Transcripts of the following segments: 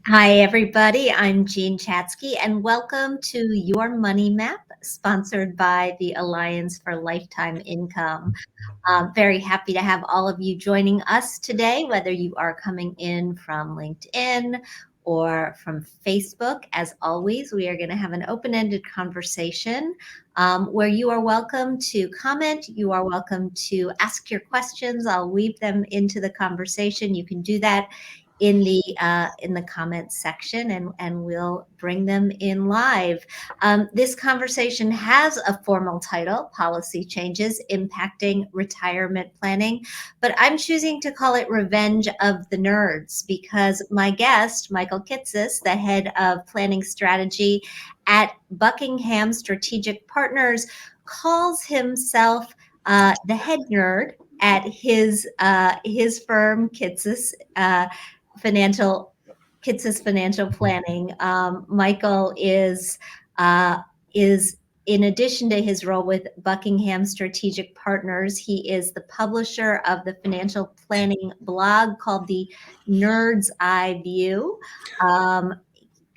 Hi, everybody. I'm Jean Chatzky, and welcome to Your Money Map, sponsored by the Alliance for Lifetime Income. Very happy to have all of you joining us today, whether you are coming in from LinkedIn or from Facebook. As always, we are going to have an open-ended conversation where you are welcome to comment. You are welcome to ask your questions. I'll weave them into the conversation. You can do that in the comments section, and we'll bring them in live. This conversation has a formal title: Policy Changes Impacting Retirement Planning, but I'm choosing to call it Revenge of the Nerds because my guest, Michael Kitces, the head of planning strategy at Buckingham Strategic Partners, calls himself the head nerd at his firm, Financial Kitces Financial Planning. Michael is in addition to his role with Buckingham Strategic Partners, he is the publisher of the financial planning blog called the Nerd's Eye View,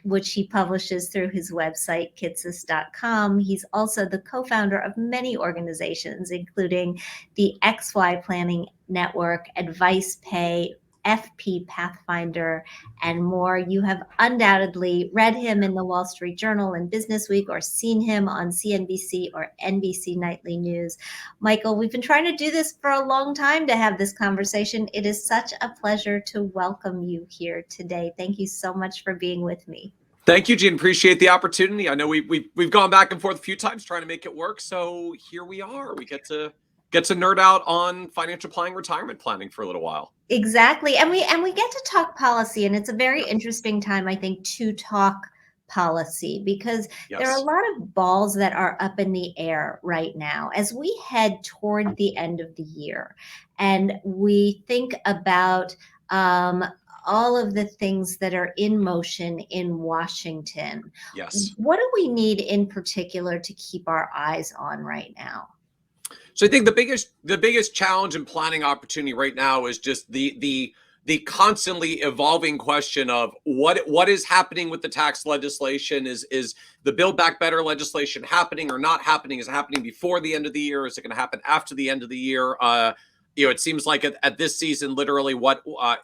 which he publishes through his website, kitces.com. He's also the co-founder of many organizations, including the XY Planning Network, Advice Pay, FP Pathfinder, and more. You have undoubtedly read him in the Wall Street Journal and Business Week, or seen him on CNBC or NBC Nightly News. Michael, we've been trying to do this for a long time to have this conversation. It is such a pleasure to welcome you here today. Thank you so much for being with me. Thank you, Jean. Appreciate the opportunity. I know we've gone back and forth a few times trying to make it work, so here we are. We get to nerd out on financial planning, retirement planning for a little while. Exactly, and we get to talk policy, and it's a very interesting time, I think, to talk policy because there are a lot of balls that are up in the air right now as we head toward the end of the year, and we think about all of the things that are in motion in Washington. Yes. What do we need in particular to keep our eyes on right now? So I think the biggest challenge and planning opportunity right now is just the constantly evolving question of what is happening with the tax legislation. Is the Build Back Better legislation happening or not happening? Is it happening before the end of the year? Is it going to happen after the end of the year? It seems like at this season, literally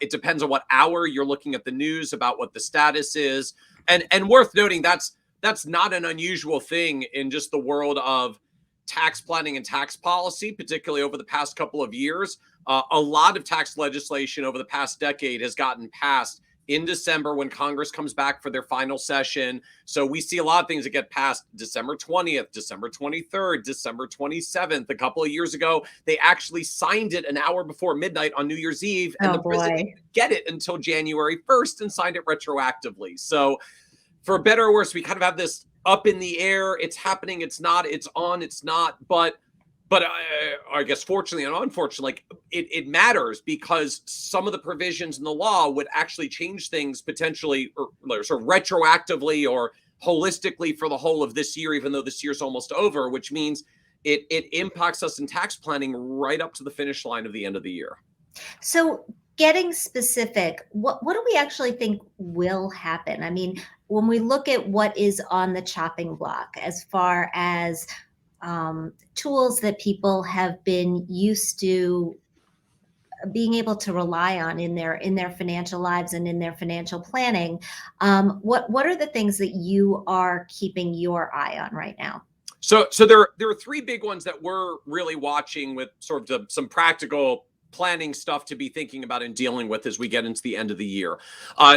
it depends on what hour you're looking at the news about what the status is. And worth noting, that's not an unusual thing in just the world of tax planning and tax policy, particularly over the past couple of years. A lot of tax legislation over the past decade has gotten passed in December when Congress comes back for their final session. So we see a lot of things that get passed December 20th, December 23rd, December 27th. A couple of years ago, they actually signed it an hour before midnight on New Year's Eve, and the president didn't get it until January 1st and signed it retroactively. So for better or worse, we kind of have this up in the air. It's happening, it's not, it's on, it's not. But I guess fortunately and unfortunately, it matters because some of the provisions in the law would actually change things potentially or sort of retroactively or holistically for the whole of this year, even though this year's almost over, which means it impacts us in tax planning right up to the finish line of the end of the year. So getting specific, what do we actually think will happen? I mean, when we look at what is on the chopping block as far as tools that people have been used to being able to rely on in their financial lives and in their financial planning, what are the things that you are keeping your eye on right now? So there are three big ones that we're really watching with sort of some practical planning stuff to be thinking about and dealing with as we get into the end of the year.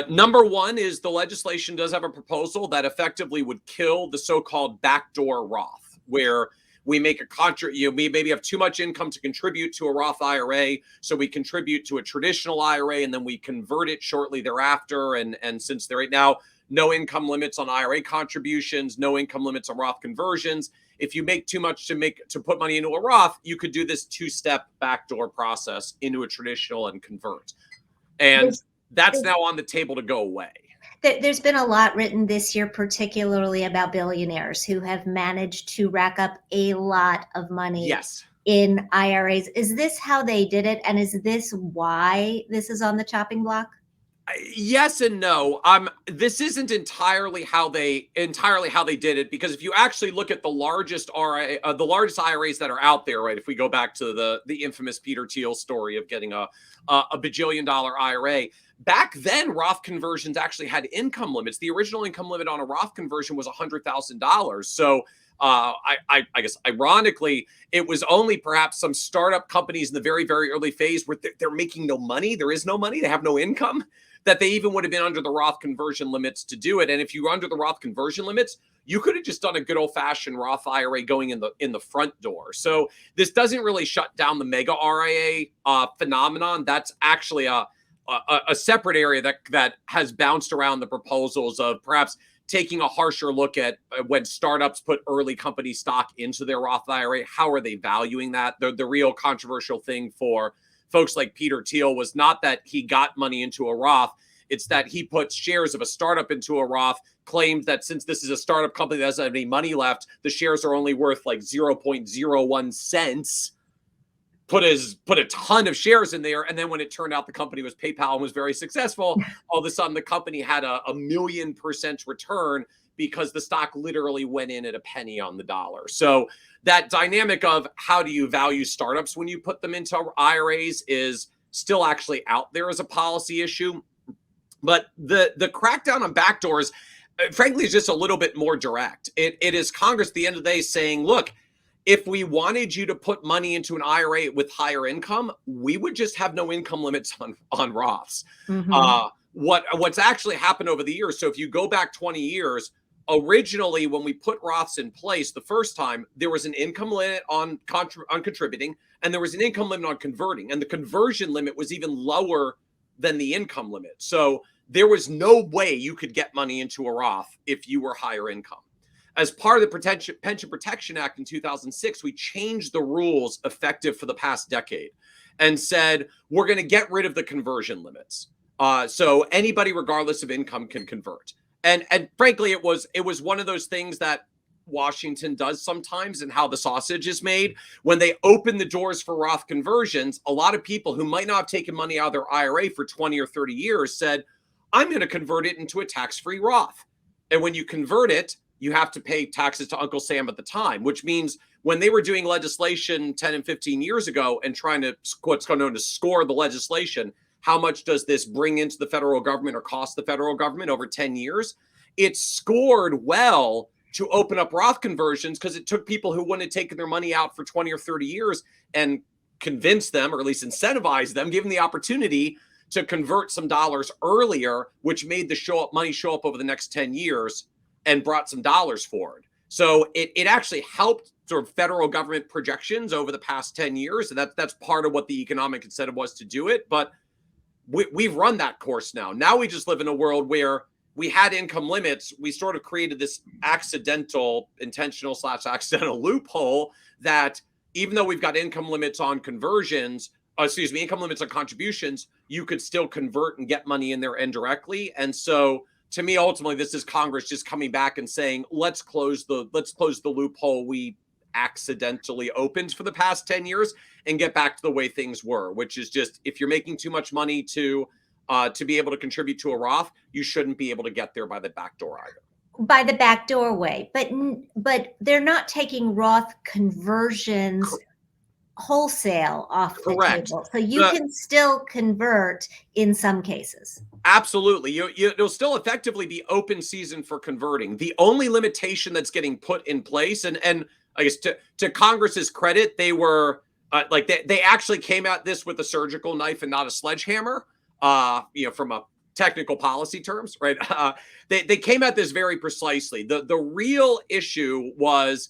Number one is the legislation does have a proposal that effectively would kill the so-called backdoor Roth, where we make we maybe have too much income to contribute to a Roth IRA, so we contribute to a traditional IRA and then we convert it shortly thereafter. And since there right now no income limits on IRA contributions, no income limits on Roth conversions, if you make too much to put money into a Roth, you could do this two-step backdoor process into a traditional and convert. And that's now on the table to go away. There's been a lot written this year, particularly about billionaires who have managed to rack up a lot of money in IRAs. Is this how they did it? And is this why this is on the chopping block? Yes and no. This isn't entirely how they did it, because if you actually look at the largest the largest IRAs that are out there, right? If we go back to the infamous Peter Thiel story of getting a bajillion-dollar IRA, back then Roth conversions actually had income limits. The original income limit on a Roth conversion was $100,000. So I guess ironically, it was only perhaps some startup companies in the very, very early phase where they're making no money. There is no money. They have no income, that they even would have been under the Roth conversion limits to do it. And if you were under the Roth conversion limits, you could have just done a good old-fashioned Roth IRA going in the front door. So this doesn't really shut down the mega RIA phenomenon. That's actually a separate area that has bounced around the proposals of perhaps taking a harsher look at when startups put early company stock into their Roth IRA. How are they valuing that? The real controversial thing for folks like Peter Thiel was not that he got money into a Roth. It's that he put shares of a startup into a Roth, claimed that since this is a startup company that doesn't have any money left, the shares are only worth like 0.01 cents. Put a ton of shares in there. And then when it turned out the company was PayPal and was very successful, all of a sudden the company had a 1,000,000% return because the stock literally went in at a penny on the dollar. So that dynamic of how do you value startups when you put them into IRAs is still actually out there as a policy issue. But the crackdown on backdoors, frankly, is just a little bit more direct. It is Congress at the end of the day saying, look, if we wanted you to put money into an IRA with higher income, we would just have no income limits on Roths. Mm-hmm. What's actually happened over the years, so if you go back 20 years, originally when we put Roths in place the first time, there was an income limit on contributing, and there was an income limit on converting. And the conversion limit was even lower than the income limit. So there was no way you could get money into a Roth if you were higher income. As part of the Pension Protection Act in 2006, we changed the rules effective for the past decade and said, we're going to get rid of the conversion limits. So anybody, regardless of income, can convert. And frankly, it was one of those things that Washington does sometimes, and how the sausage is made. When they open the doors for Roth conversions, a lot of people who might not have taken money out of their IRA for 20 or 30 years said, I'm going to convert it into a tax-free Roth. And when you convert it, you have to pay taxes to Uncle Sam at the time, which means when they were doing legislation 10 and 15 years ago and trying to what's known to score the legislation, how much does this bring into the federal government or cost the federal government over 10 years? It scored well to open up Roth conversions because it took people who wouldn't have taken their money out for 20 or 30 years and convinced them, or at least incentivized them, give them the opportunity to convert some dollars earlier, which made the money show up over the next 10 years and brought some dollars forward. So it actually helped sort of federal government projections over the past 10 years. And that's part of what the economic incentive was to do it. But we've run that course now. Now we just live in a world where we had income limits. We sort of created this intentional/accidental loophole that even though we've got income limits on income limits on contributions, you could still convert and get money in there indirectly. And so to me, ultimately, this is Congress just coming back and saying, let's close the loophole we accidentally opened for the past 10 years and get back to the way things were, which is just, if you're making too much money to be able to contribute to a Roth, you shouldn't be able to get there by the back door either. By the back doorway, but they're not taking Roth conversions wholesale off the table. So you can still convert in some cases. Absolutely. It'll still effectively be open season for converting. The only limitation that's getting put in place, and I guess to Congress's credit, they were they actually came at this with a surgical knife and not a sledgehammer, from a technical policy terms, right? They came at this very precisely. The real issue was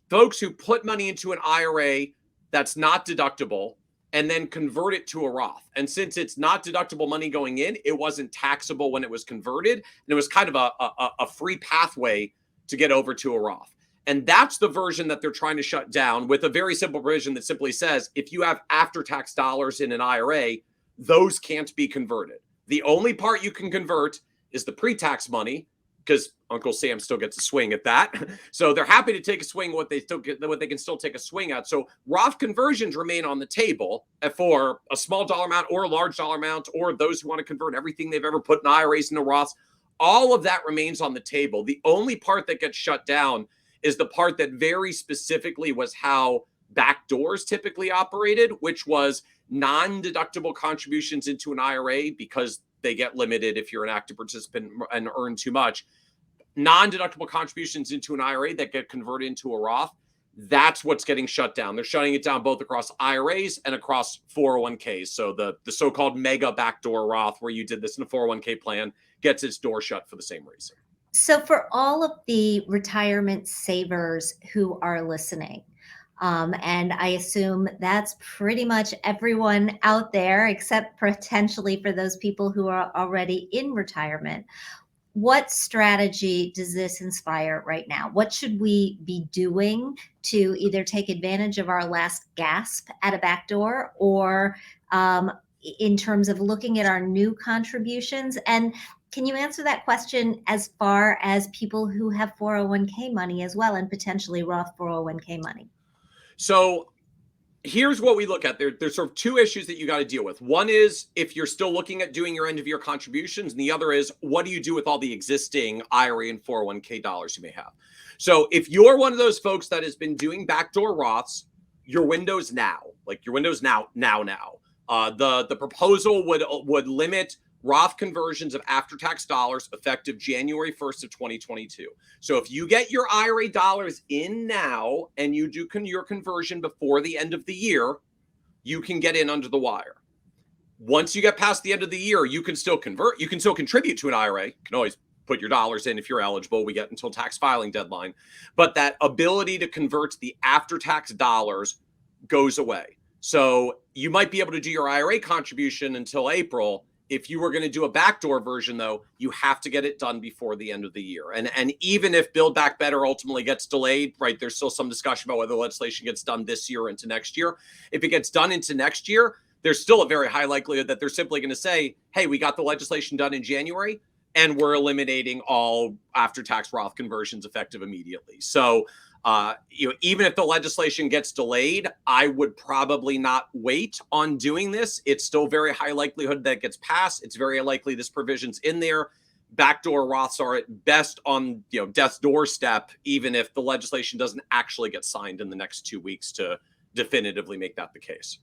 folks who put money into an IRA that's not deductible and then convert it to a Roth. And since it's not deductible money going in, it wasn't taxable when it was converted. And it was kind of a free pathway to get over to a Roth. And that's the version that they're trying to shut down with a very simple provision that simply says, if you have after-tax dollars in an IRA, those can't be converted. The only part you can convert is the pre-tax money. because Uncle Sam still gets a swing at that. So they're happy to take a swing what they can still take a swing at. So Roth conversions remain on the table for a small dollar amount or a large dollar amount, or those who want to convert everything they've ever put in IRAs into Roths. All of that remains on the table. The only part that gets shut down is the part that very specifically was how backdoors typically operated, which was non-deductible contributions into an IRA because they get limited if you're an active participant and earn too much. Non-deductible contributions into an IRA that get converted into a Roth, that's what's getting shut down. They're shutting it down both across IRAs and across 401ks. So the so-called mega backdoor Roth, where you did this in a 401k plan, gets its door shut for the same reason. So for all of the retirement savers who are listening, and I assume that's pretty much everyone out there, except potentially for those people who are already in retirement, what strategy does this inspire right now? What should we be doing to either take advantage of our last gasp at a backdoor, or in terms of looking at our new contributions? And can you answer that question as far as people who have 401k money as well, and potentially Roth 401k money? So here's what we look at. There's sort of two issues that you got to deal with. One is if you're still looking at doing your end of year contributions, and the other is what do you do with all the existing IRA and 401k dollars you may have. So if you're one of those folks that has been doing backdoor Roths, your window's now. Like your window's now. The proposal would limit Roth conversions of after-tax dollars effective January 1st of 2022. So if you get your IRA dollars in now and you do your conversion before the end of the year, you can get in under the wire. Once you get past the end of the year, you can still convert. You can still contribute to an IRA. You can always put your dollars in if you're eligible. We get until tax filing deadline. But that ability to convert the after-tax dollars goes away. So you might be able to do your IRA contribution until April. If you were going to do a backdoor version, though, you have to get it done before the end of the year. And even if Build Back Better ultimately gets delayed, right, there's still some discussion about whether legislation gets done this year into next year. If it gets done into next year, there's still a very high likelihood that they're simply going to say, hey, we got the legislation done in January, and we're eliminating all after-tax Roth conversions effective immediately. So even if the legislation gets delayed, I would probably not wait on doing this. It's still very high likelihood that it gets passed. It's very likely this provision's in there. Backdoor Roths are at best on death's doorstep, even if the legislation doesn't actually get signed in the next 2 weeks to definitively make that the case.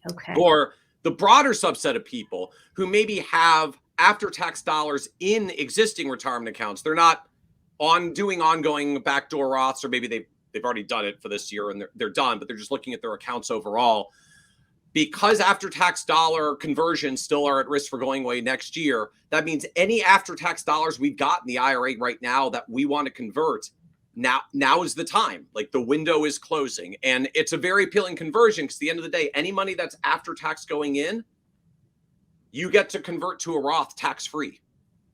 Okay. Or the broader subset of people who maybe have after-tax dollars in existing retirement accounts. They're not doing ongoing backdoor Roths, or maybe they've already done it for this year and they're done, but they're just looking at their accounts overall. Because after-tax dollar conversions still are at risk for going away next year, that means any after-tax dollars we've got in the IRA right now that we want to convert, now is the time. Like the window is closing, and it's a very appealing conversion because at the end of the day, any money that's after-tax going in, you get to convert to a Roth tax-free.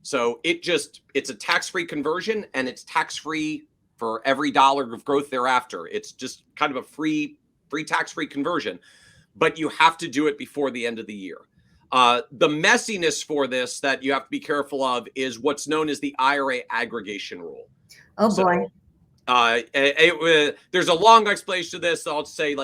So it's a tax-free conversion, and it's tax-free for every dollar of growth thereafter. It's just kind of a free tax-free conversion, but you have to do it before the end of the year. The messiness for this that you have to be careful of is what's known as the IRA aggregation rule. Oh boy. There's a long explanation to this. So I'll say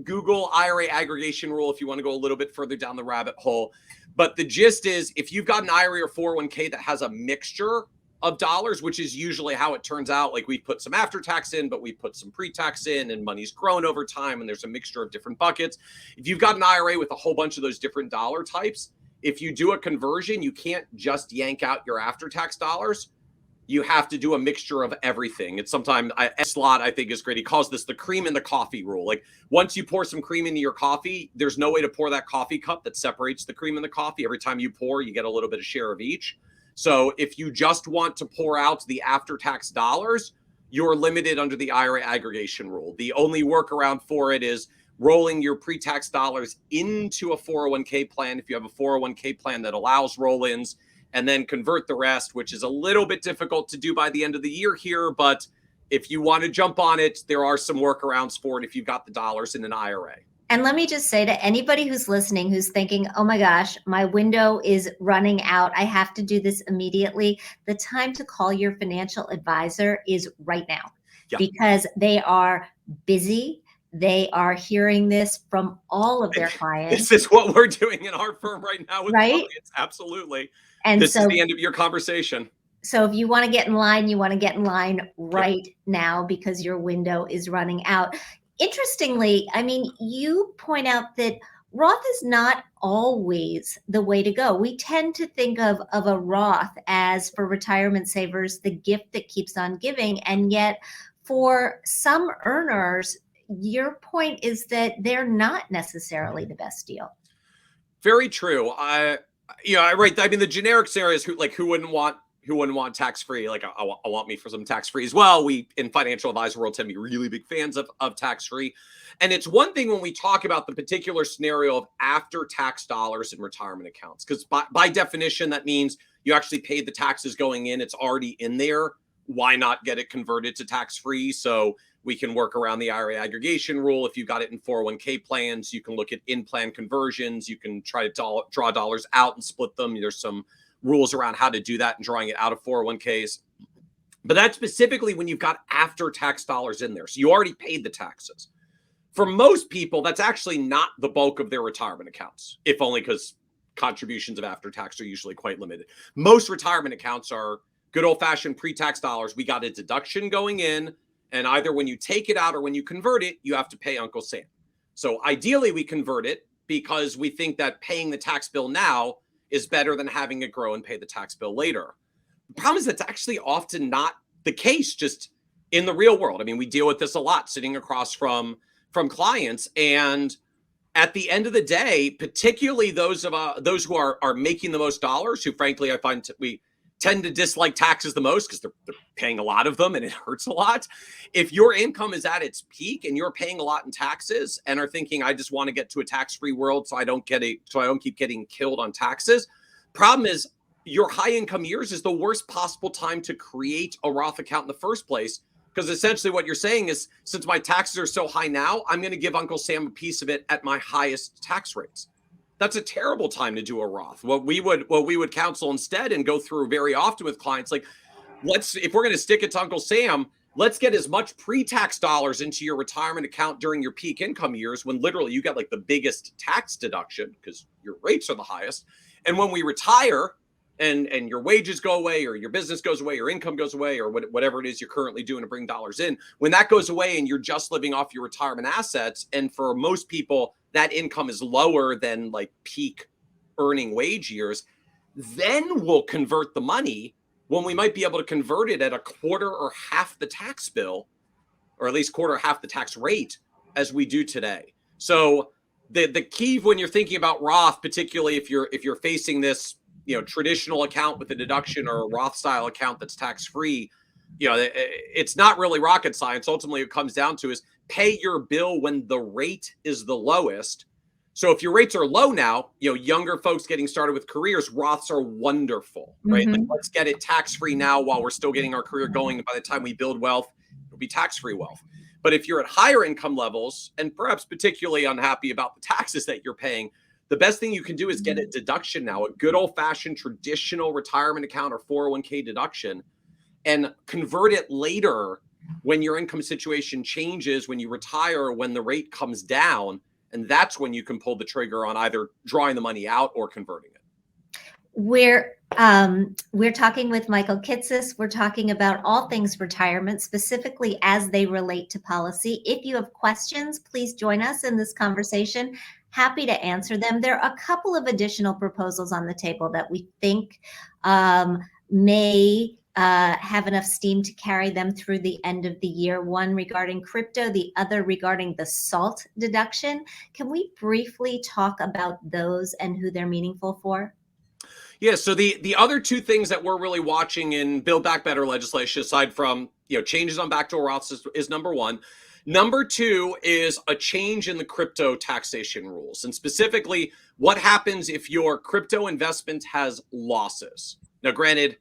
Google IRA aggregation rule if you want to go a little bit further down the rabbit hole. But the gist is, if you've got an IRA or 401k that has a mixture of dollars, which is usually how it turns out, like we put some after tax in, but we put some pre-tax in, and money's grown over time, and there's a mixture of different buckets. If you've got an IRA with a whole bunch of those different dollar types, if you do a conversion, you can't just yank out your after-tax dollars. You have to do a mixture of everything. It's sometimes Slot, I think, is great. He calls this the cream in the coffee rule. Like once you pour some cream into your coffee, there's no way to pour that coffee cup that separates the cream and the coffee. Every time you pour, you get a little bit of share of each. So if you just want to pour out the after-tax dollars, you're limited under the IRA aggregation rule. The only workaround for it is rolling your pre-tax dollars into a 401k plan. If you have a 401k plan that allows roll-ins, and then convert the rest, which is a little bit difficult to do by the end of the year here. But if you want to jump on it, there are some workarounds for it if you've got the dollars in an IRA. And let me just say to anybody who's listening, who's thinking, oh my gosh, my window is running out, I have to do this immediately. The time to call your financial advisor is right now, Yeah. because they are busy. They are hearing this from all of their clients, This is what we're doing in our firm right now with right? clients. Absolutely. And This is the so, end of your conversation. so if you want to get in line, you want to get in line right now because your window is running out. Interestingly, I mean, you point out that Roth is not always the way to go. We tend to think of a Roth as, for retirement savers, the gift that keeps on giving. And yet for some earners, your point is that they're not necessarily the best deal. Very true. I mean, the generic scenario is who wouldn't want tax free? Like, I want me for some tax free as well. We in financial advisor world tend to be really big fans of tax free, and it's one thing when we talk about the particular scenario of after tax dollars in retirement accounts, because by definition that means you actually paid the taxes going in. It's already in there. Why not get it converted to tax free? So we can work around the IRA aggregation rule. If you got it in 401k plans, you can look at in-plan conversions. You can try to draw dollars out and split them. There's some rules around how to do that and drawing it out of 401ks. But that's specifically when you've got after-tax dollars in there. So you already paid the taxes. For most people, that's actually not the bulk of their retirement accounts, if only because contributions of after-tax are usually quite limited. Most retirement accounts are good old-fashioned pre-tax dollars. We got a deduction going in, and either when you take it out or when you convert it, you have to pay Uncle Sam. So ideally, we convert it because we think that paying the tax bill now is better than having it grow and pay the tax bill later. The problem is that's actually often not the case just in the real world. I mean, we deal with this a lot sitting across from clients. And at the end of the day, particularly those who are making the most dollars, who frankly I find we tend to dislike taxes the most because they're paying a lot of them and it hurts a lot. If your income is at its peak and you're paying a lot in taxes and are thinking, I just want to get to a tax-free world so I don't keep getting killed on taxes. Problem is, your high income years is the worst possible time to create a Roth account in the first place. Because essentially what you're saying is, since my taxes are so high now, I'm going to give Uncle Sam a piece of it at my highest tax rates. That's a terrible time to do a Roth. What we would counsel instead and go through very often with clients, like, if we're going to stick it to Uncle Sam, let's get as much pre-tax dollars into your retirement account during your peak income years when literally you got like the biggest tax deduction because your rates are the highest. And when we retire and your wages go away or your business goes away or income goes away or whatever it is you're currently doing to bring dollars in, when that goes away and you're just living off your retirement assets, and for most people that income is lower than like peak earning wage years, then we'll convert the money when we might be able to convert it at a quarter or half the tax bill, or at least quarter or half the tax rate as we do today. So the key when you're thinking about Roth, particularly if you're facing this, traditional account with a deduction or a Roth style account that's tax free, it's not really rocket science. Ultimately, it comes down to is pay your bill when the rate is the lowest. So if your rates are low now, younger folks getting started with careers, Roths are wonderful, right? Like, let's get it tax-free now while we're still getting our career going. And by the time we build wealth, it'll be tax-free wealth. But if you're at higher income levels and perhaps particularly unhappy about the taxes that you're paying, the best thing you can do is get a deduction now, a good old-fashioned traditional retirement account or 401k deduction, and convert it later when your income situation changes, when you retire, when the rate comes down. And that's when you can pull the trigger on either drawing the money out or converting it. We're talking with Michael Kitces. We're talking about all things retirement, specifically as they relate to policy. If you have questions, please join us in this conversation. Happy to answer them. There are a couple of additional proposals on the table that we think may have enough steam to carry them through the end of the year. One regarding crypto, the other regarding the SALT deduction. Can we briefly talk about those and who they're meaningful for? Yeah, so the other two things that we're really watching in Build Back Better legislation, aside from changes on backdoor Roths, is number one. Number two is a change in the crypto taxation rules, and specifically what happens if your crypto investment has losses. Now, granted,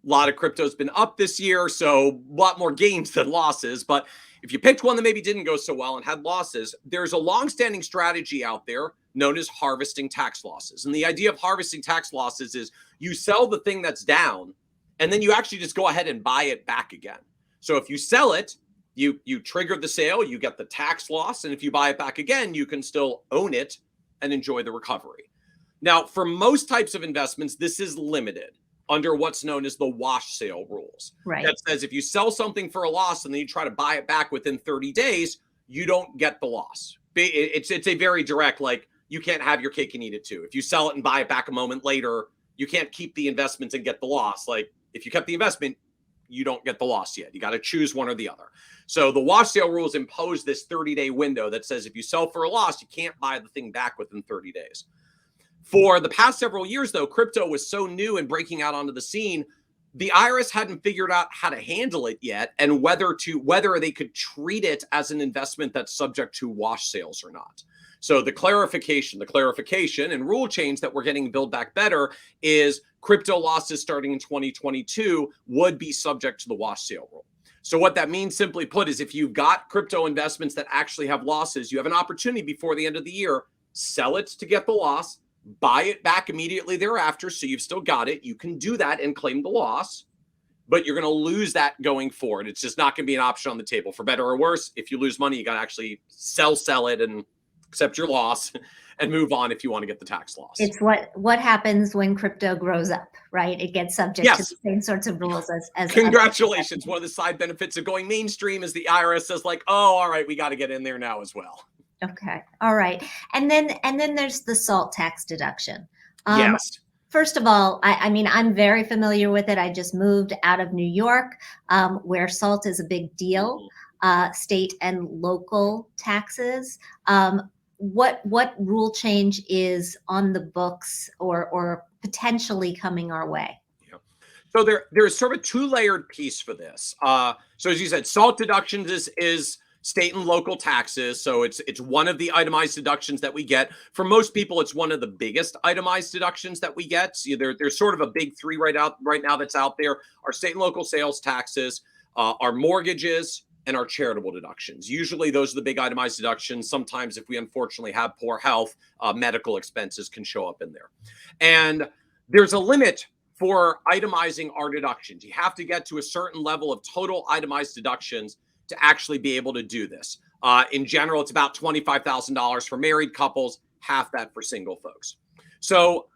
a lot of crypto has been up this year, so a lot more gains than losses. But If you picked one that maybe didn't go so well and had losses, there's a longstanding strategy out there known as harvesting tax losses. And the idea of harvesting tax losses is you sell the thing that's down, and then you actually just go ahead and buy it back again. So if you sell it, you trigger the sale, you get the tax loss, and if you buy it back again, you can still own it and enjoy the recovery. Now, for most types of investments, this is limited under what's known as the wash sale rules. Right. That says if you sell something for a loss and then you try to buy it back within 30 days, you don't get the loss. It's a very direct, like, you can't have your cake and eat it too. If you sell it and buy it back a moment later, you can't keep the investment and get the loss. Like, if you kept the investment, you don't get the loss yet. You got to choose one or the other. So the wash sale rules impose this 30-day window that says if you sell for a loss, you can't buy the thing back within 30 days. For the past several years, though, crypto was so new and breaking out onto the scene, the IRS hadn't figured out how to handle it yet and whether they could treat it as an investment that's subject to wash sales or not. So the clarification and rule change that we're getting Build Back Better is crypto losses starting in 2022 would be subject to the wash sale rule. So what that means, simply put, is if you've got crypto investments that actually have losses, you have an opportunity before the end of the year, sell it to get the loss, buy it back immediately thereafter. So you've still got it. You can do that and claim the loss, but you're going to lose that going forward. It's just not going to be an option on the table. For better or worse, if you lose money, you got to actually sell it and accept your loss and move on if you want to get the tax loss. It's what happens when crypto grows up, right? It gets subject to the same sorts of rules as Congratulations. One of the side benefits of going mainstream is the IRS says, like, oh, all right, we got to get in there now as well. Okay. All right. And then there's the SALT tax deduction. Yes. First of all, I mean, I'm very familiar with it. I just moved out of New York, where SALT is a big deal, state and local taxes. What rule change is on the books or potentially coming our way? Yeah. So there's sort of a two-layered piece for this. So as you said, SALT deductions is state and local taxes. So it's one of the itemized deductions that we get. For most people, it's one of the biggest itemized deductions that we get. So there's sort of a big three right now that's out there. Our state and local sales taxes, our mortgages, and our charitable deductions. Usually those are the big itemized deductions. Sometimes if we unfortunately have poor health, medical expenses can show up in there. And there's a limit for itemizing our deductions. You have to get to a certain level of total itemized deductions to actually be able to do this. In general, it's about $25,000 for married couples, half that for single folks. So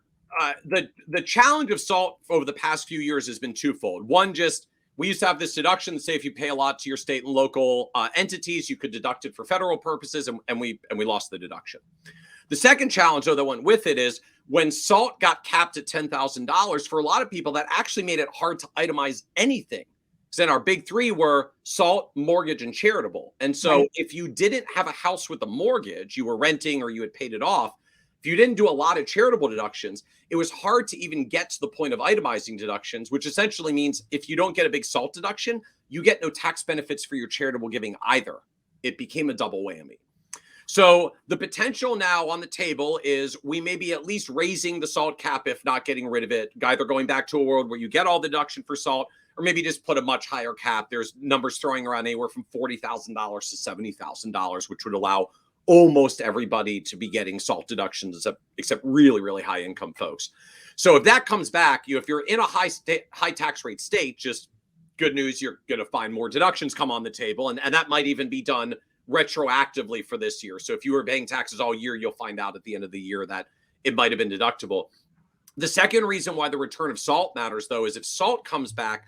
the challenge of SALT over the past few years has been twofold. One, we used to have this deduction that say if you pay a lot to your state and local entities, you could deduct it for federal purposes, and we lost the deduction. The second challenge, though, that went with it is when SALT got capped at $10,000, for a lot of people, that actually made it hard to itemize anything. Because then our big three were SALT, mortgage, and charitable. And so if you didn't have a house with a mortgage, you were renting or you had paid it off, if you didn't do a lot of charitable deductions, it was hard to even get to the point of itemizing deductions, which essentially means if you don't get a big SALT deduction, you get no tax benefits for your charitable giving either. It became a double whammy. So the potential now on the table is we may be at least raising the SALT cap, if not getting rid of it, either going back to a world where you get all the deduction for SALT, or maybe just put a much higher cap. There's numbers throwing around anywhere from $40,000 to $70,000, which would allow almost everybody to be getting SALT deductions, except really, really high income folks. So if that comes back, if you're in a high tax rate state, just good news, you're going to find more deductions come on the table. And that might even be done retroactively for this year. So if you were paying taxes all year, you'll find out at the end of the year that it might have been deductible. The second reason why the return of SALT matters, though, is if SALT comes back,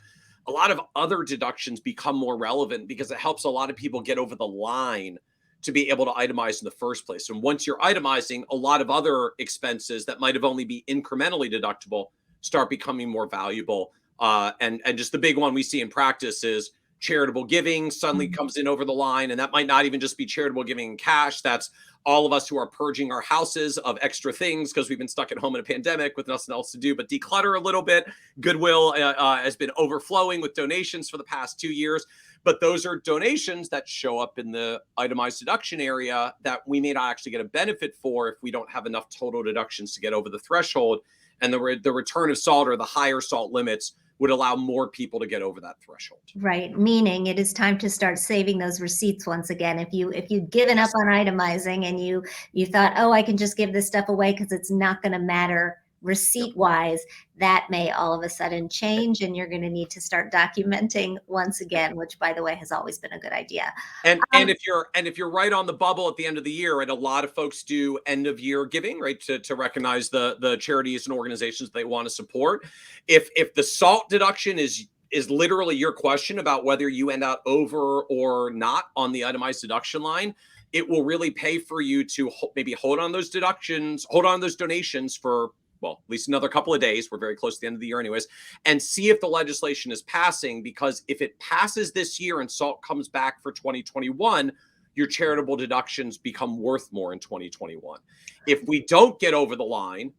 a lot of other deductions become more relevant because it helps a lot of people get over the line to be able to itemize in the first place. And once you're itemizing, a lot of other expenses that might have only be incrementally deductible start becoming more valuable. And just the big one we see in practice is charitable giving suddenly comes in over the line. And that might not even just be charitable giving in cash. That's all of us who are purging our houses of extra things because we've been stuck at home in a pandemic with nothing else to do but declutter a little bit. Goodwill has been overflowing with donations for the past 2 years. But those are donations that show up in the itemized deduction area that we may not actually get a benefit for if we don't have enough total deductions to get over the threshold. And the return of SALT or the higher SALT limits would allow more people to get over that threshold. Right. Meaning it is time to start saving those receipts once again. If you'd given up Yes. on itemizing and you thought, oh, I can just give this stuff away because it's not going to matter Yep. receipt wise, that may all of a sudden change, and you're going to need to start documenting once again, which by the way has always been a good idea. And if you're right on the bubble at the end of the year, right, a lot of folks do end of year giving, right, to recognize the charities and organizations they want to support. If the SALT deduction is literally your question about whether you end out over or not on the itemized deduction line, it will really pay for you to maybe hold on those deductions, hold on those donations for, well, at least another couple of days. We're very close to the end of the year anyways, and see if the legislation is passing, because if it passes this year and SALT comes back for 2021, your charitable deductions become worth more in 2021. If we don't get over the line,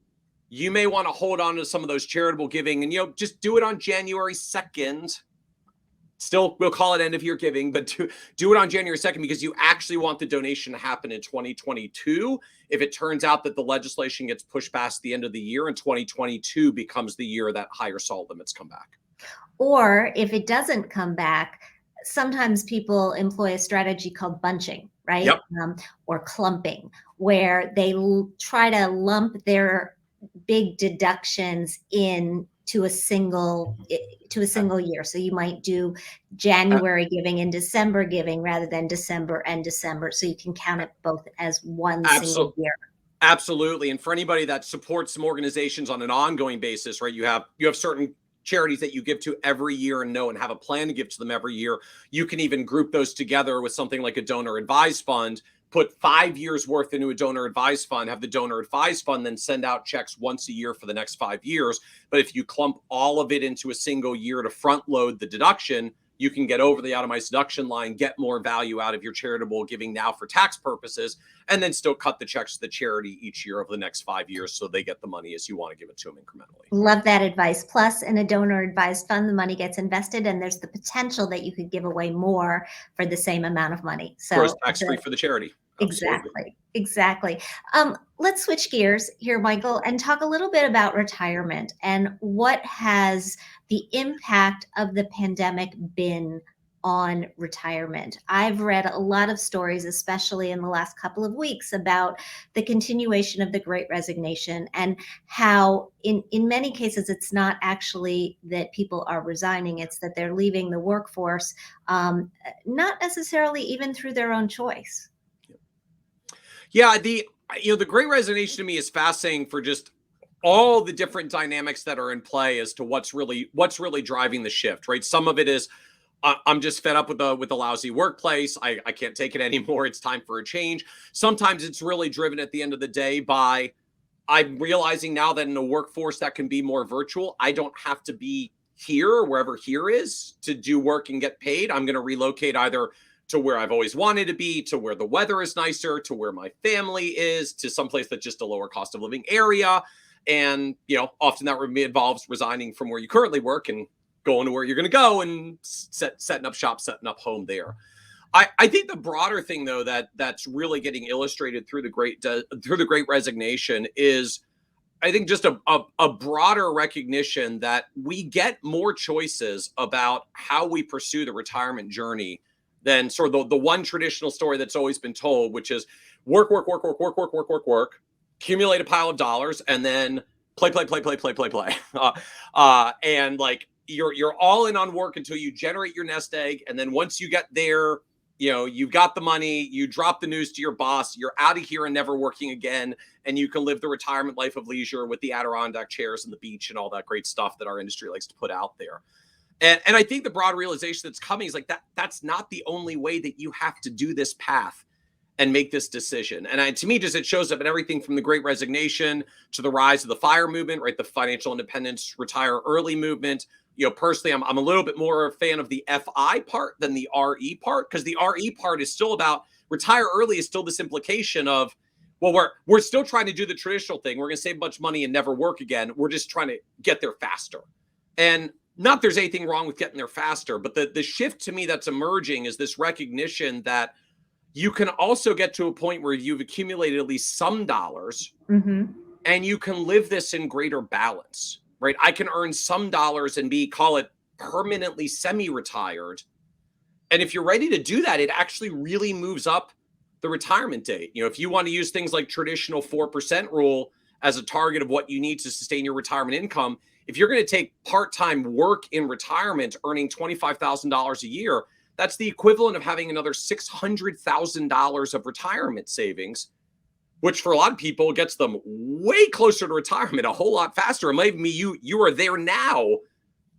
you may want to hold on to some of those charitable giving and, just do it on January 2nd. Still, we'll call it end of year giving, but do it on January 2nd because you actually want the donation to happen in 2022. If it turns out that the legislation gets pushed past the end of the year and 2022 becomes the year that higher SALT limits come back. Or if it doesn't come back, sometimes people employ a strategy called bunching, right? Yep. Or clumping, where they try to lump their big deductions in to a single year. So you might do January giving and December giving rather than December and December, so you can count it both as one single year. Absolutely. And for anybody that supports some organizations on an ongoing basis, right, you have certain charities that you give to every year and have a plan to give to them every year. You can even group those together with something like a donor advised fund, put 5 years worth into a donor advised fund, have the donor advised fund then send out checks once a year for the next 5 years. But if you clump all of it into a single year to front load the deduction, you can get over the itemized deduction line, get more value out of your charitable giving now for tax purposes, and then still cut the checks to the charity each year over the next 5 years so they get the money as you want to give it to them incrementally. Love that advice. Plus, in a donor advised fund, the money gets invested and there's the potential that you could give away more for the same amount of money. So tax-free for the charity. Absolutely. Exactly. Let's switch gears here, Michael, and talk a little bit about retirement and what has the impact of the pandemic been on retirement. I've read a lot of stories, especially in the last couple of weeks, about the continuation of the Great Resignation and how in many cases it's not actually that people are resigning, it's that they're leaving the workforce, not necessarily even through their own choice. Yeah, the Great Resignation to me is fascinating for just all the different dynamics that are in play as to what's really driving the shift, right? Some of it is I'm just fed up with the lousy workplace. I can't take it anymore. It's time for a change. Sometimes it's really driven at the end of the day by I'm realizing now that in a workforce that can be more virtual, I don't have to be here or wherever here is to do work and get paid. I'm going to relocate either to where I've always wanted to be, to where the weather is nicer, to where my family is, to someplace that's just a lower cost of living area. And, often that involves resigning from where you currently work and going to where you're going to go and setting up shop, setting up home there. I think the broader thing, though, that's really getting illustrated through the Great Resignation is, I think, just a broader recognition that we get more choices about how we pursue the retirement journey than sort of the one traditional story that's always been told, which is work, accumulate a pile of dollars, and then play. And like you're all in on work until you generate your nest egg, and then once you get there, you've got the money, you drop the news to your boss, you're out of here and never working again, and you can live the retirement life of leisure with the Adirondack chairs and the beach and all that great stuff that our industry likes to put out there. And I think the broad realization that's coming is like that's not the only way that you have to do this path and make this decision. And to me, it shows up in everything from the Great Resignation to the rise of the FIRE movement, right? The financial independence, retire early movement. Personally, I'm a little bit more a fan of the FI part than the RE part, because the RE part is still about retire early is still this implication of, well, we're still trying to do the traditional thing. We're going to save a bunch of money and never work again. We're just trying to get there faster. And not there's anything wrong with getting there faster, but the shift to me that's emerging is this recognition that you can also get to a point where you've accumulated at least some dollars, and you can live this in greater balance. right? I can earn some dollars and be, call it, permanently semi-retired. And if you're ready to do that, it actually really moves up the retirement date. If you want to use things like traditional 4% rule as a target of what you need to sustain your retirement income, if you're going to take part-time work in retirement, earning $25,000 a year, that's the equivalent of having another $600,000 of retirement savings, which for a lot of people gets them way closer to retirement a whole lot faster. It might be you are there now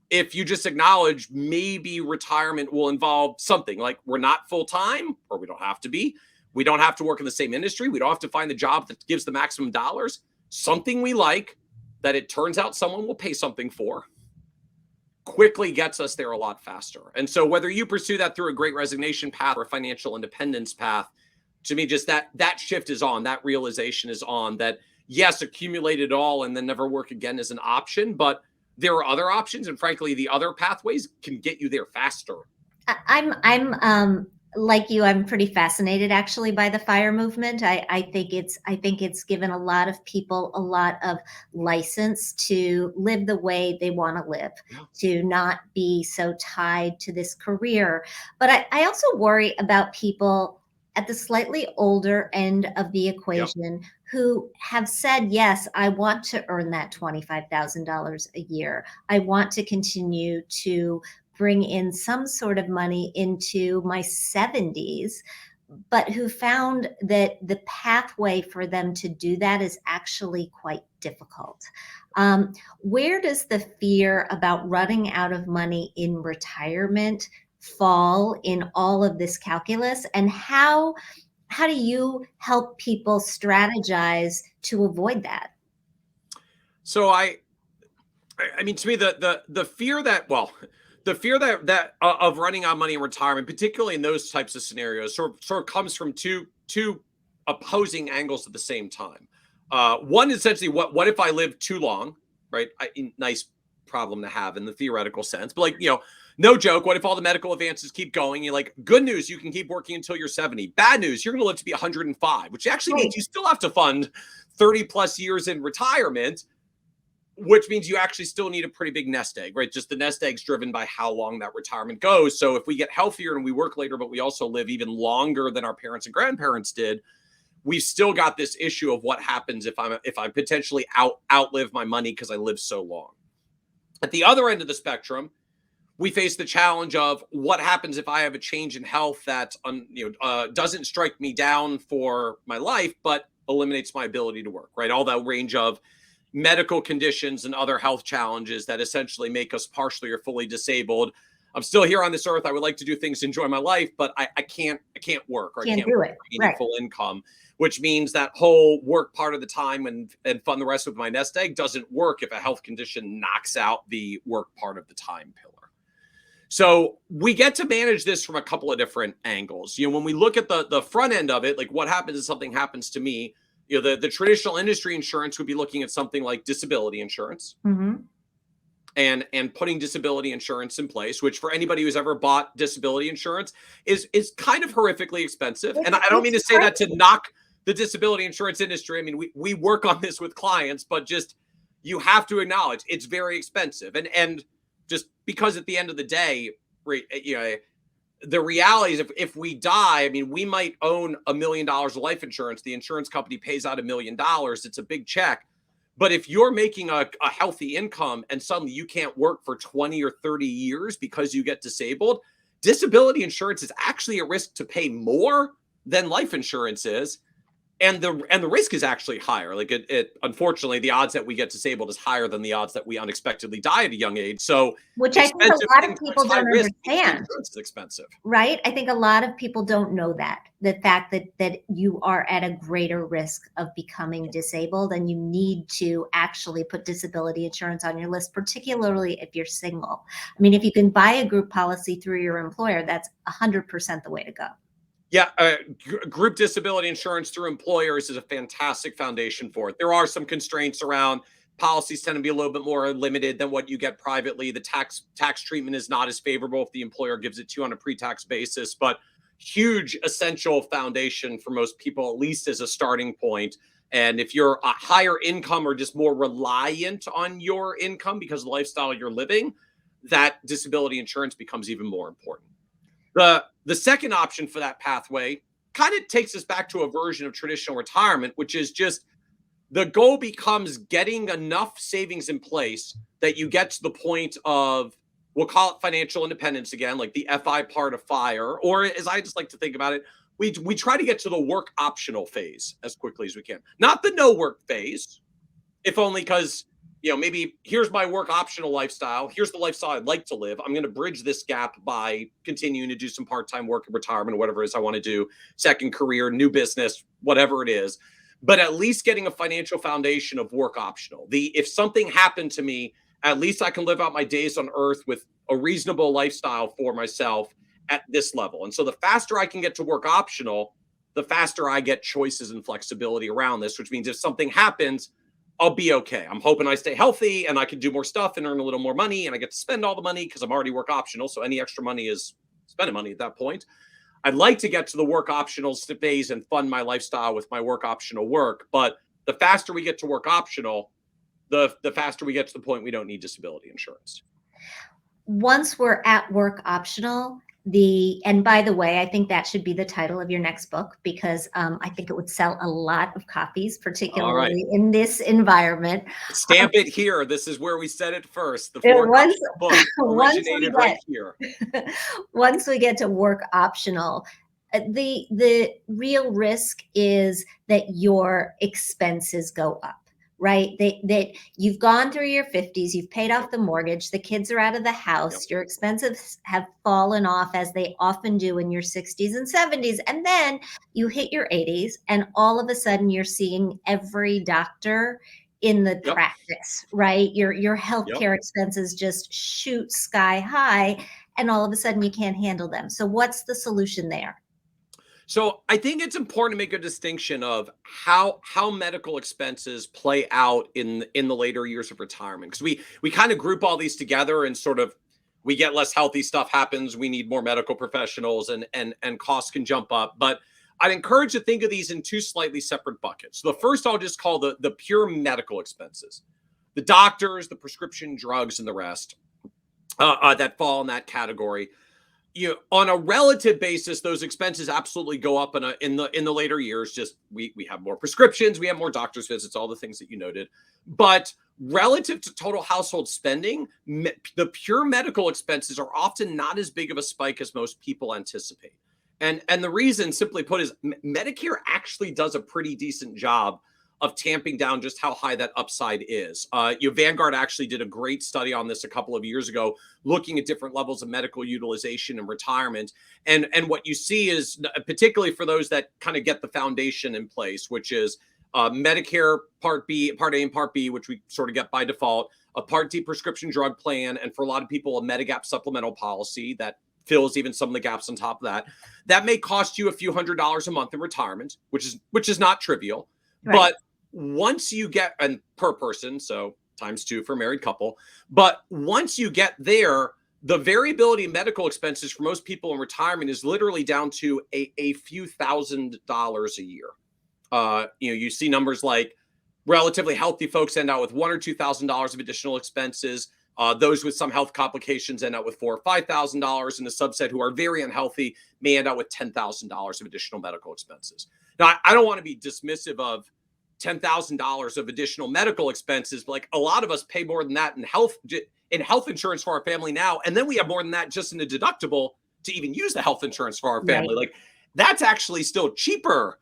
if you just acknowledge maybe retirement will involve something like we're not full-time, or we don't have to be. We don't have to work in the same industry. We don't have to find the job that gives the maximum dollars. Something we like that it turns out someone will pay something for quickly gets us there a lot faster. And so whether you pursue that through a great resignation path or a financial independence path, to me, just that shift is on, that realization is on, that yes, accumulate it all and then never work again is an option, but there are other options, and frankly, the other pathways can get you there faster. I'm like you. I'm pretty fascinated actually by the FIRE movement. I think it's given a lot of people a lot of license to live the way they want to live, to not be so tied to this career. But I also worry about people at the slightly older end of the equation who have said, yes, I want to earn that $25,000 a year. I want to continue to bring in some sort of money into my 70s, but who found that the pathway for them to do that is actually quite difficult. Where does the fear about running out of money in retirement fall in all of this calculus, and how do you help people strategize to avoid that? So I mean, to me, the fear that, well, the fear that of running out of money in retirement, particularly in those types of scenarios, sort of comes from two opposing angles at the same time. One, essentially, what if I live too long, right? Nice problem to have in the theoretical sense, but no joke. What if all the medical advances keep going? You're like, good news, you can keep working until you're 70. Bad news, you're going to live to be 105, which actually means you still have to fund 30 plus years in retirement, which means you actually still need a pretty big nest egg, right? Just the nest egg's driven by how long that retirement goes. So if we get healthier and we work later, but we also live even longer than our parents and grandparents did, we've still got this issue of what happens if I potentially outlive my money because I live so long. At the other end of the spectrum, we face the challenge of what happens if I have a change in health that doesn't strike me down for my life, but eliminates my ability to work, right? All that range of medical conditions and other health challenges that essentially make us partially or fully disabled. I'm still here on this earth. I would like to do things to enjoy my life, but I can't work, or I can't do it. Meaningful income, which means that whole work part of the time and fund the rest with my nest egg doesn't work if a health condition knocks out the work part of the time pillar. So we get to manage this from a couple of different angles. When we look at the front end of it, like what happens if something happens to me, the traditional industry insurance would be looking at something like disability insurance. Mm-hmm. And putting disability insurance in place, which for anybody who's ever bought disability insurance is kind of horrifically expensive. And I don't mean to say that to knock the disability insurance industry. I mean, we work on this with clients, but just you have to acknowledge it's very expensive. And just because at the end of the day, right, the reality is if we die, I mean, we might own $1 million of life insurance. The insurance company pays out $1 million. It's a big check. But if you're making a healthy income and suddenly you can't work for 20 or 30 years because you get disabled, disability insurance is actually a risk to pay more than life insurance is. And the risk is actually higher. Like it unfortunately, the odds that we get disabled is higher than the odds that we unexpectedly die at a young age. So, which I think a lot of people don't understand. Insurance is expensive, right? I think a lot of people don't know the fact that you are at a greater risk of becoming disabled, and you need to actually put disability insurance on your list, particularly if you're single. I mean, if you can buy a group policy through your employer, that's 100% the way to go. Yeah, group disability insurance through employers is a fantastic foundation for it. There are some constraints around policies tend to be a little bit more limited than what you get privately. The tax treatment is not as favorable if the employer gives it to you on a pre-tax basis, but huge essential foundation for most people, at least as a starting point, And if you're a higher income or just more reliant on your income because of the lifestyle you're living, that disability insurance becomes even more important. The second option for that pathway kind of takes us back to a version of traditional retirement, which is just the goal becomes getting enough savings in place that you get to the point of, we'll call it financial independence again, like the FI part of FIRE, or as I just like to think about it, we try to get to the work optional phase as quickly as we can. Not the no work phase, if only because, maybe here's my work optional lifestyle. Here's the lifestyle I'd like to live. I'm going to bridge this gap by continuing to do some part-time work in retirement, or whatever it is I want to do, second career, new business, whatever it is. But at least getting a financial foundation of work optional. If something happened to me, at least I can live out my days on earth with a reasonable lifestyle for myself at this level. And so the faster I can get to work optional, the faster I get choices and flexibility around this, which means if something happens, I'll be okay. I'm hoping I stay healthy and I can do more stuff and earn a little more money, and I get to spend all the money because I'm already work optional. So any extra money is spending money at that point. I'd like to get to the work optional phase and fund my lifestyle with my work optional work. But the faster we get to work optional, the faster we get to the point we don't need disability insurance. Once we're at work optional, and by the way, I think that should be the title of your next book, because I think it would sell a lot of copies, particularly in this environment. Stamp it here. This is where we said it first. The book originated right here. Once we get to work optional, the real risk is that your expenses go up. Right? That you've gone through your 50s, you've paid off the mortgage, the kids are out of the house, your expenses have fallen off, as they often do in your 60s and 70s. And then you hit your 80s, and all of a sudden you're seeing every doctor in the practice, right? Your healthcare expenses just shoot sky high, and all of a sudden you can't handle them. So what's the solution there? So I think it's important to make a distinction of how medical expenses play out in the later years of retirement, because we kind of group all these together and sort of, we get less healthy stuff happens, we need more medical professionals, and costs can jump up. But I'd encourage to think of these in two slightly separate buckets. So the first I'll just call the pure medical expenses, the doctors, the prescription drugs, and the rest that fall in that category. On a relative basis, those expenses absolutely go up in the later years. Just we have more prescriptions, we have more doctor's visits, all the things that you noted. But relative to total household spending, the pure medical expenses are often not as big of a spike as most people anticipate. And the reason, simply put, is Medicare actually does a pretty decent job of tamping down just how high that upside is. Vanguard actually did a great study on this a couple of years ago, looking at different levels of medical utilization and retirement. And what you see is, particularly for those that kind of get the foundation in place, which is Medicare Part B, Part A and Part B, which we sort of get by default, a Part D prescription drug plan, and for a lot of people, a Medigap supplemental policy that fills even some of the gaps on top of that. That may cost you a few $100s a month in retirement, which is not trivial. Right. But once you get, and per person, so ×2 for a married couple, but once you get there, the variability in medical expenses for most people in retirement is literally down to a few $1,000s a year. You see numbers like relatively healthy folks end out with $1,000 or $2,000 of additional expenses. Those with some health complications end up with $4,000 or $5,000, and the subset who are very unhealthy may end out with $10,000 of additional medical expenses. Now, I don't want to be dismissive of $10,000 of additional medical expenses, but like a lot of us pay more than that in health insurance for our family now, and then we have more than that just in a deductible to even use the health insurance for our family. Right. Like that's actually still cheaper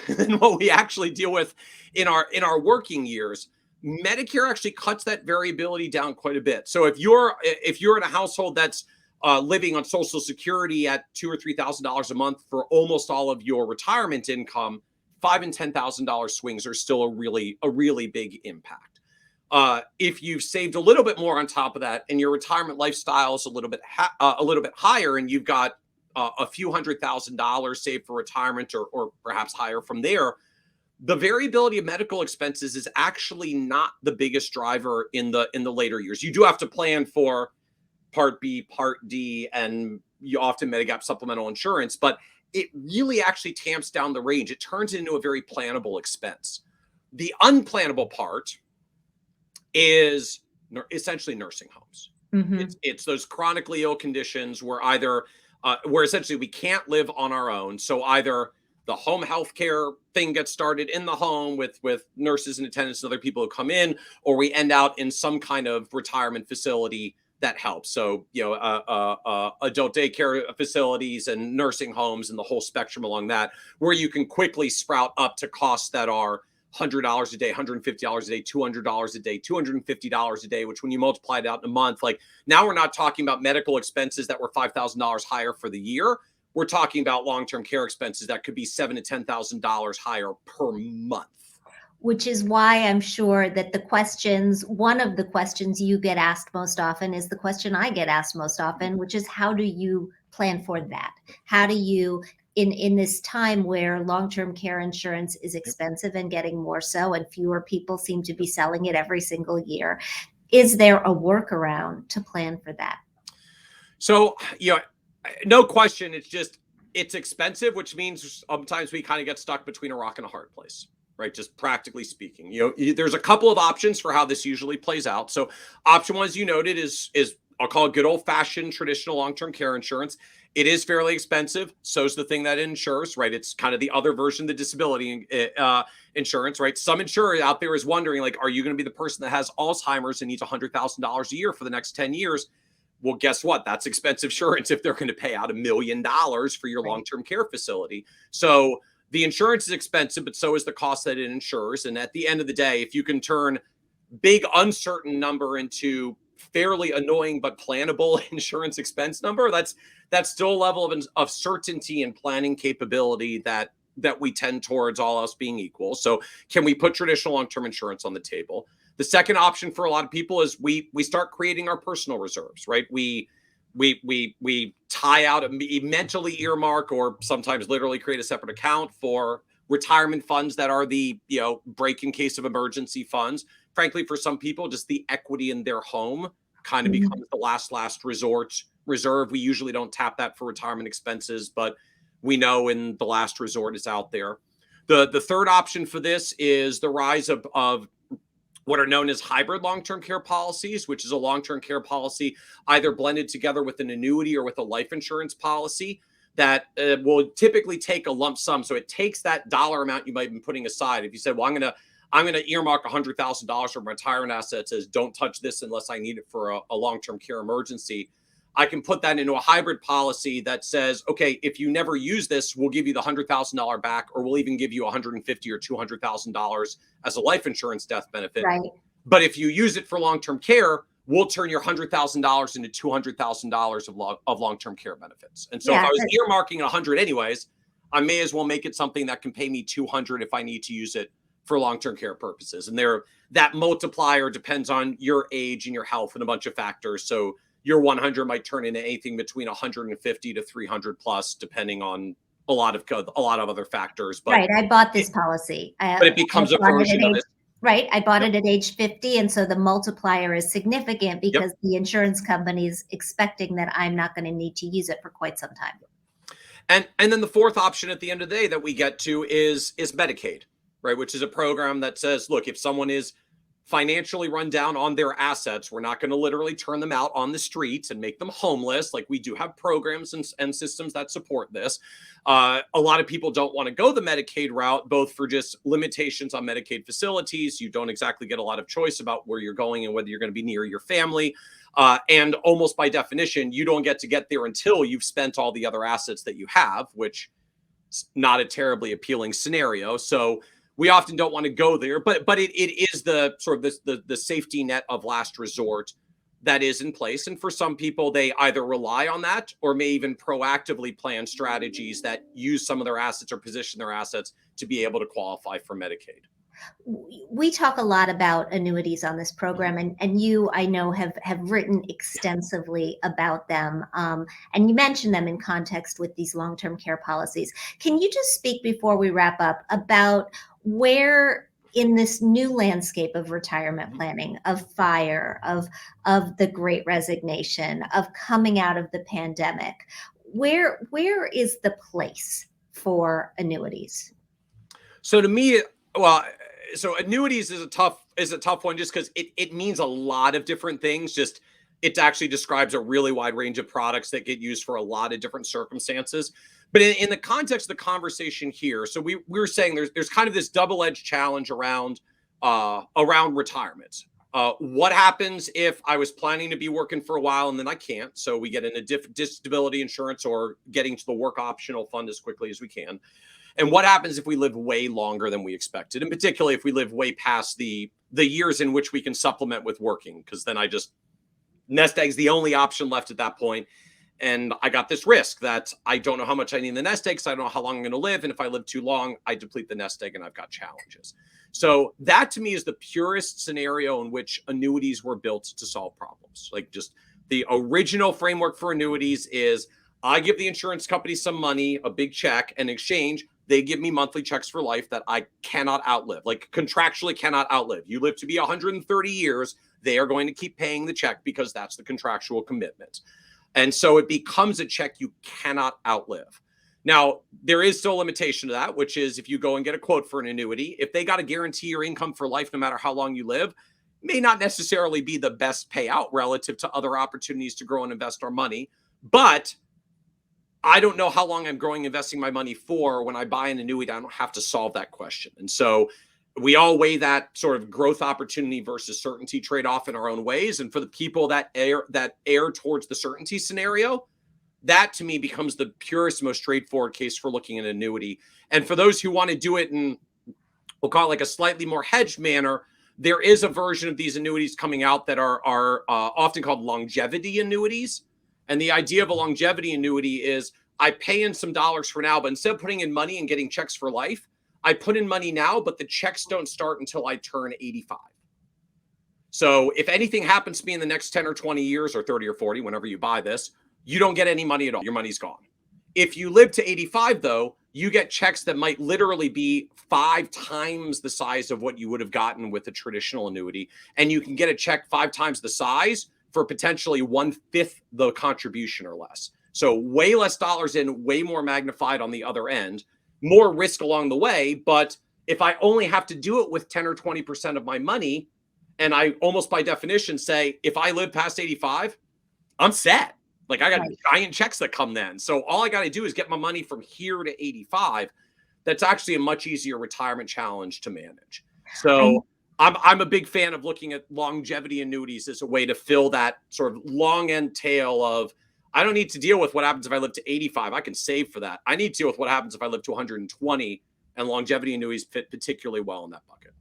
than what we actually deal with in our working years. Medicare actually cuts that variability down quite a bit. So if you're in a household that's living on Social Security at $2,000 or $3,000 a month for almost all of your retirement income, $5,000 and $10,000 swings are still a really big impact. If you've saved a little bit more on top of that, and your retirement lifestyle is a little bit higher, and you've got a few $100,000 saved for retirement, or perhaps higher from there, the variability of medical expenses is actually not the biggest driver in the later years. You do have to plan for Part B, Part D, and you often Medigap supplemental insurance, but it really actually tamps down the range. It turns into a very plannable expense. The unplannable part is essentially nursing homes. Mm-hmm. It's those chronically ill conditions where either where essentially we can't live on our own. So either the home health care thing gets started in the home with nurses and attendants and other people who come in, or we end out in some kind of retirement facility that helps. So, adult daycare facilities and nursing homes and the whole spectrum along that, where you can quickly sprout up to costs that are $100 a day, $150 a day, $200 a day, $250 a day, which when you multiply it out in a month, like now we're not talking about medical expenses that were $5,000 higher for the year. We're talking about long-term care expenses that could be $7,000 to $10,000 higher per month. Which is why I'm sure that one of the questions you get asked most often is the question I get asked most often, which is how do you plan for that? How do you, in this time where long-term care insurance is expensive and getting more so, and fewer people seem to be selling it every single year, is there a workaround to plan for that? So, no question, it's expensive, which means sometimes we kind of get stuck between a rock and a hard place. Right, just practically speaking, there's a couple of options for how this usually plays out. So, option one, as you noted, is I'll call it good old fashioned traditional long term care insurance. It is fairly expensive. So is the thing that it insures. Right, it's kind of the other version of the disability insurance. Right, some insurer out there is wondering, like, are you going to be the person that has Alzheimer's and needs $100,000 a year for the next 10 years? Well, guess what? That's expensive insurance if they're going to pay out $1 million for your long term care facility. So the insurance is expensive, but so is the cost that it insures. And at the end of the day, if you can turn big uncertain number into fairly annoying but plannable insurance expense number, that's still a level of certainty and planning capability that we tend towards, all else being equal. So can we put traditional long-term insurance on the table? The second option for a lot of people is we start creating our personal reserves, right? We tie out a mentally earmark, or sometimes literally create a separate account for retirement funds that are the break in case of emergency funds. Frankly, for some people, just the equity in their home kind of becomes the last resort reserve. We usually don't tap that for retirement expenses, but we know in the last resort is out there. The third option for this is the rise of what are known as hybrid long-term care policies, which is a long-term care policy either blended together with an annuity or with a life insurance policy that will typically take a lump sum. So it takes that dollar amount you might have been putting aside. If you said, well, I'm going to earmark $100,000 from retirement assets as don't touch this unless I need it for a long-term care emergency, I can put that into a hybrid policy that says, okay, if you never use this, we'll give you the $100,000 back, or we'll even give you $150,000 or $200,000 as a life insurance death benefit. Right. But if you use it for long-term care, we'll turn your $100,000 into $200,000 of long-term care benefits. And so if I was earmarking 100 anyways, I may as well make it something that can pay me 200 if I need to use it for long-term care purposes. And that multiplier depends on your age and your health and a bunch of factors. So your 100 might turn into anything between 150 to 300 plus, depending on a lot of other factors. But right, I bought this policy. But it becomes a version of it. Right, I bought it at age 50, and so the multiplier is significant because the insurance company is expecting that I'm not going to need to use it for quite some time. And then the fourth option at the end of the day that we get to is Medicaid, right? Which is a program that says, look, if someone is financially run down on their assets, we're not going to literally turn them out on the streets and make them homeless. Like, we do have programs and systems that support this. A lot of people don't want to go the Medicaid route, both for just limitations on Medicaid facilities. You don't exactly get a lot of choice about where you're going and whether you're going to be near your family. And almost by definition, you don't get to get there until you've spent all the other assets that you have, which is not a terribly appealing scenario. So we often don't want to go there, but it is the sort of the safety net of last resort that is in place. And for some people, they either rely on that or may even proactively plan strategies that use some of their assets or position their assets to be able to qualify for Medicaid. We talk a lot about annuities on this program, and you, I know, have written extensively about them. And you mentioned them in context with these long-term care policies. Can you just speak before we wrap up about where in this new landscape of retirement planning, of FIRE, of the Great Resignation, of coming out of the pandemic, where is the place for annuities? So to me, well, so annuities is a tough one just because it means a lot of different things. Just it actually describes a really wide range of products that get used for a lot of different circumstances. But in the context of the conversation here, so we were saying there's kind of this double-edged challenge around retirement. What happens if I was planning to be working for a while and then I can't? So we get into disability insurance or getting to the work optional fund as quickly as we can. And what happens if we live way longer than we expected? And particularly if we live way past the years in which we can supplement with working, because then I just nest egg's the only option left at that point. And I got this risk that I don't know how much I need in the nest egg, so I don't know how long I'm going to live. And if I live too long, I deplete the nest egg and I've got challenges. So that to me is the purest scenario in which annuities were built to solve problems. Like just the original framework for annuities is I give the insurance company some money, a big check, and in exchange, they give me monthly checks for life that I cannot outlive, like contractually cannot outlive. You live to be 130 years, they are going to keep paying the check because that's the contractual commitment. And so it becomes a check you cannot outlive. Now, there is still a limitation to that, which is if you go and get a quote for an annuity, if they got to guarantee your income for life, no matter how long you live, may not necessarily be the best payout relative to other opportunities to grow and invest our money. But I don't know how long I'm growing investing my money for. When I buy an annuity, I don't have to solve that question. And so we all weigh that sort of growth opportunity versus certainty trade-off in our own ways. And for the people that err towards the certainty scenario, that to me becomes the purest, most straightforward case for looking at an annuity. And for those who want to do it in, we'll call it like a slightly more hedged manner, there is a version of these annuities coming out that are often called longevity annuities. And the idea of a longevity annuity is I pay in some dollars for now, but instead of putting in money and getting checks for life, I put in money now, but the checks don't start until I turn 85. So if anything happens to me in the next 10 or 20 years or 30 or 40, whenever you buy this, you don't get any money at all. Your money's gone. If you live to 85, though, you get checks that might literally be 5 times the size of what you would have gotten with a traditional annuity. And you can get a check 5 times the size for potentially 1/5 the contribution or less. So way less dollars in, way more magnified on the other end, more risk along the way. But if I only have to do it with 10 or 20% of my money, and I almost by definition say, if I live past 85, I'm set. Like I got giant checks that come then. So all I got to do is get my money from here to 85. That's actually a much easier retirement challenge to manage. So I'm a big fan of looking at longevity annuities as a way to fill that sort of long end tail of, I don't need to deal with what happens if I live to 85. I can save for that. I need to deal with what happens if I live to 120, and longevity annuities fit particularly well in that bucket.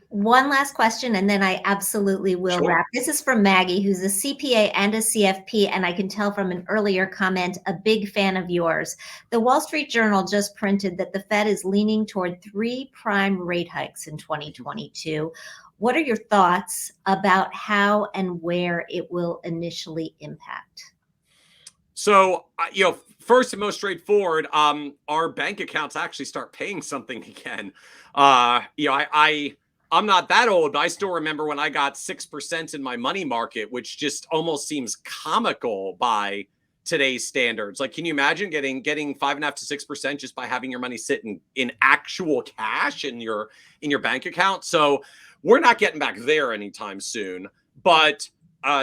One last question, and then I absolutely will wrap. This is from Maggie, who's a CPA and a CFP, and I can tell from an earlier comment, a big fan of yours. The Wall Street Journal just printed that the Fed is leaning toward 3 prime rate hikes in 2022. What are your thoughts about how and where it will initially impact? So, first and most straightforward, our bank accounts actually start paying something again. I'm not that old, but I still remember when I got 6% in my money market, which just almost seems comical by today's standards. Like, can you imagine getting 5.5 to 6% just by having your money sit in actual cash in your bank account? So we're not getting back there anytime soon, but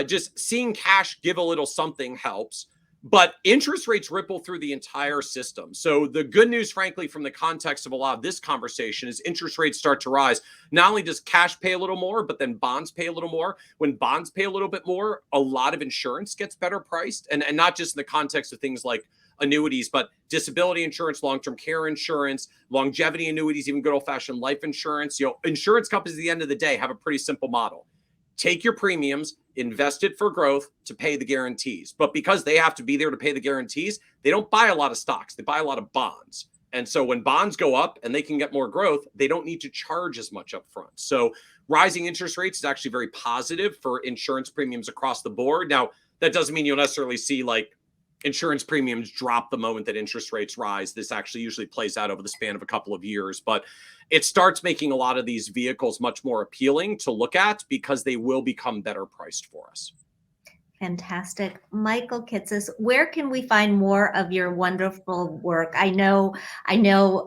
just seeing cash give a little something helps. But interest rates ripple through the entire system. So the good news, frankly, from the context of a lot of this conversation is interest rates start to rise. Not only does cash pay a little more, but then bonds pay a little more. When bonds pay a little bit more, a lot of insurance gets better priced. And not just in the context of things like annuities, but disability insurance, long-term care insurance, longevity annuities, even good old-fashioned life insurance. Insurance companies at the end of the day have a pretty simple model. Take your premiums, invest it for growth to pay the guarantees. But because they have to be there to pay the guarantees, they don't buy a lot of stocks. They buy a lot of bonds. And so when bonds go up and they can get more growth, they don't need to charge as much up front. So rising interest rates is actually very positive for insurance premiums across the board. Now, that doesn't mean you'll necessarily see like insurance premiums drop the moment that interest rates rise. This actually usually plays out over the span of a couple of years, but it starts making a lot of these vehicles much more appealing to look at because they will become better priced for us. Fantastic. Michael Kitces, where can we find more of your wonderful work? I know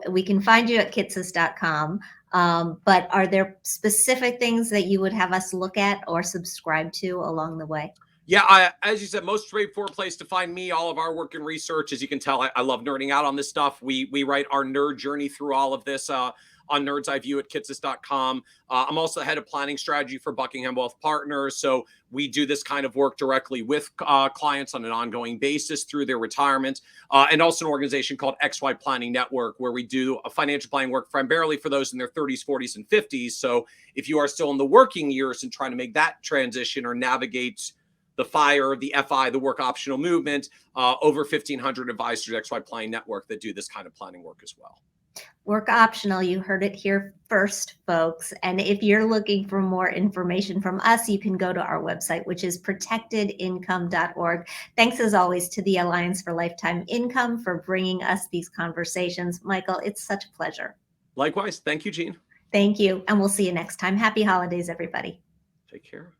we can find you at kitces.com. But are there specific things that you would have us look at or subscribe to along the way? Yeah, as you said, most straightforward place to find me, all of our work and research. As you can tell, I love nerding out on this stuff. We write our nerd journey through all of this on Nerds I View at kitces.com. I'm also the head of planning strategy for Buckingham Wealth Partners. So we do this kind of work directly with clients on an ongoing basis through their retirement. And also an organization called XY Planning Network, where we do a financial planning work primarily for those in their 30s, 40s, and 50s. So if you are still in the working years and trying to make that transition or navigate the FIRE, the FI, the work optional movement, over 1,500 advisors at XY Planning Network that do this kind of planning work as well. Work optional, you heard it here first, folks. And if you're looking for more information from us, you can go to our website, which is protectedincome.org. Thanks as always to the Alliance for Lifetime Income for bringing us these conversations. Michael, it's such a pleasure. Likewise. Thank you, Jean. Thank you. And we'll see you next time. Happy holidays, everybody. Take care.